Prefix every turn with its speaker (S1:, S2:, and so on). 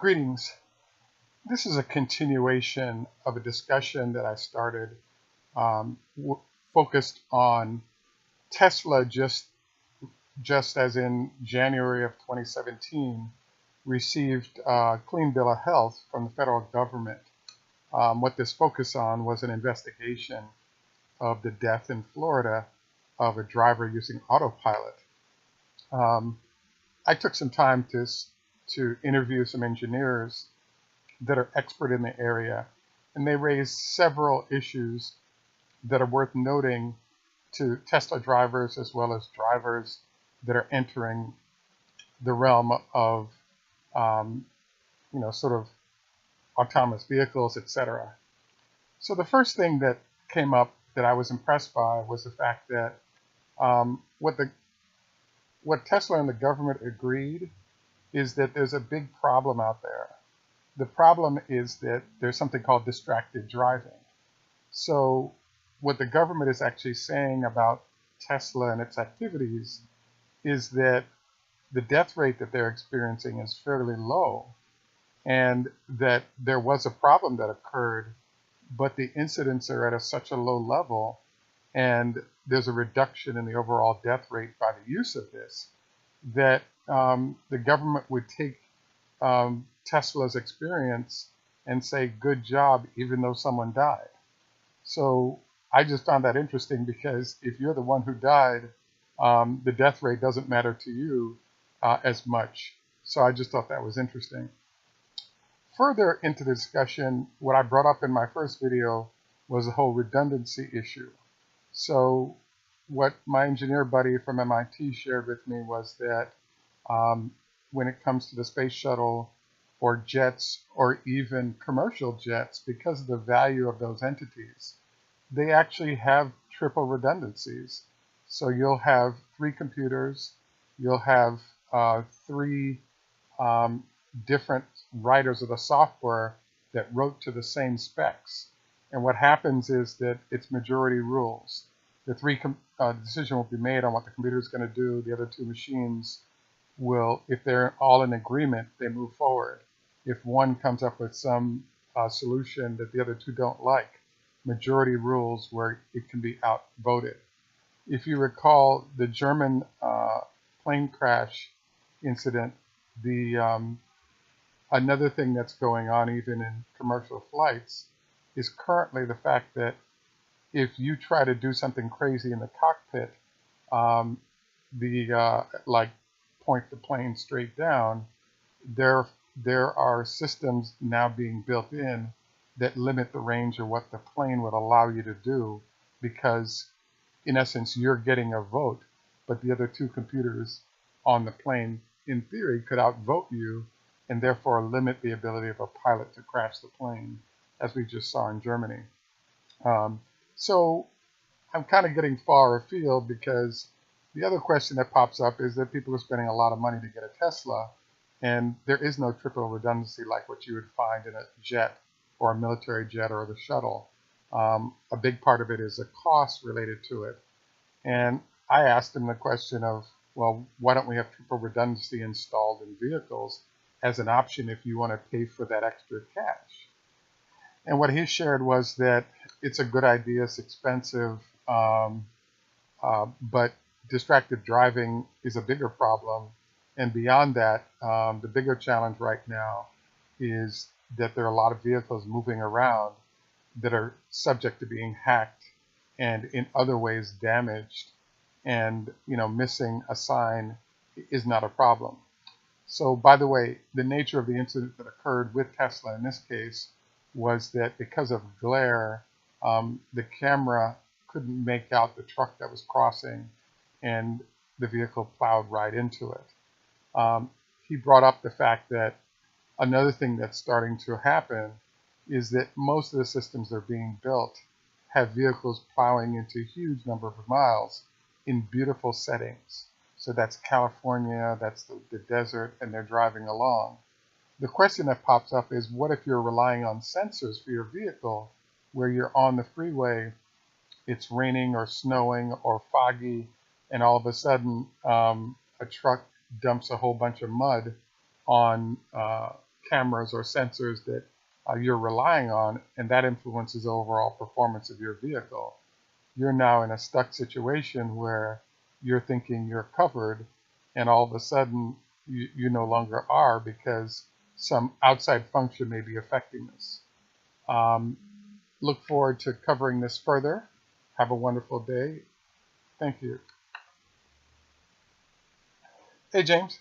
S1: Greetings. This is a continuation of a discussion that I started focused on Tesla just as in January of 2017 received a clean bill of health from the federal government. What this focused on was an investigation of the death in Florida of a driver using autopilot. I took some time to interview some engineers that are expert in the area, and they raised several issues that are worth noting to Tesla drivers as well as drivers that are entering the realm of sort of autonomous vehicles, etc. So the first thing that came up that I was impressed by was the fact that what Tesla and the government agreed is that there's a big problem out there. The problem is that there's something called distracted driving. So what the government is actually saying about Tesla and its activities is that the death rate that they're experiencing is fairly low, and that there was a problem that occurred, but the incidents are at such a low level, and there's a reduction in the overall death rate by the use of this, that the government would take Tesla's experience and say, good job, even though someone died. So I just found that interesting, because if you're the one who died, the death rate doesn't matter to you as much. So I just thought that was interesting. Further into the discussion, what I brought up in my first video was the whole redundancy issue. So what my engineer buddy from MIT shared with me was that when it comes to the space shuttle or jets or even commercial jets, because of the value of those entities, they actually have triple redundancies. So you'll have 3 computers, you'll have 3 different writers of the software that wrote to the same specs. And what happens is that it's majority rules. The decision will be made on what the computer is going to do. The other 2 machines will, if they're all in agreement, they move forward. If one comes up with some solution that the other 2 don't like, majority rules where it can be outvoted. If you recall the German plane crash incident, another thing that's going on even in commercial flights is currently the fact that if you try to do something crazy in the cockpit, like point the plane straight down, there are systems now being built in that limit the range of what the plane would allow you to do, because in essence you're getting a vote, but the other 2 computers on the plane in theory could outvote you and therefore limit the ability of a pilot to crash the plane, as we just saw in Germany. So I'm kind of getting far afield, because the other question that pops up is that people are spending a lot of money to get a Tesla, and there is no triple redundancy like what you would find in a jet or a military jet or the shuttle. A big part of it is a cost related to it. And I asked him the question of, well, why don't we have triple redundancy installed in vehicles as an option if you want to pay for that extra cash? And what he shared was that it's a good idea, it's expensive, but distracted driving is a bigger problem. And beyond that, the bigger challenge right now is that there are a lot of vehicles moving around that are subject to being hacked and in other ways damaged, and missing a sign is not a problem. So by the way, the nature of the incident that occurred with Tesla in this case was that because of glare, the camera couldn't make out the truck that was crossing, and the vehicle plowed right into it. He brought up the fact that another thing that's starting to happen is that most of the systems that are being built have vehicles plowing into a huge number of miles in beautiful settings. So that's California, that's the desert, and they're driving along. The question that pops up is, what if you're relying on sensors for your vehicle, where you're on the freeway, it's raining or snowing or foggy, and all of a sudden a truck dumps a whole bunch of mud on cameras or sensors that you're relying on, and that influences the overall performance of your vehicle. You're now in a stuck situation where you're thinking you're covered, and all of a sudden you no longer are because some outside function may be affecting this. Look forward to covering this further. Have a wonderful day. Thank you. Hey, James.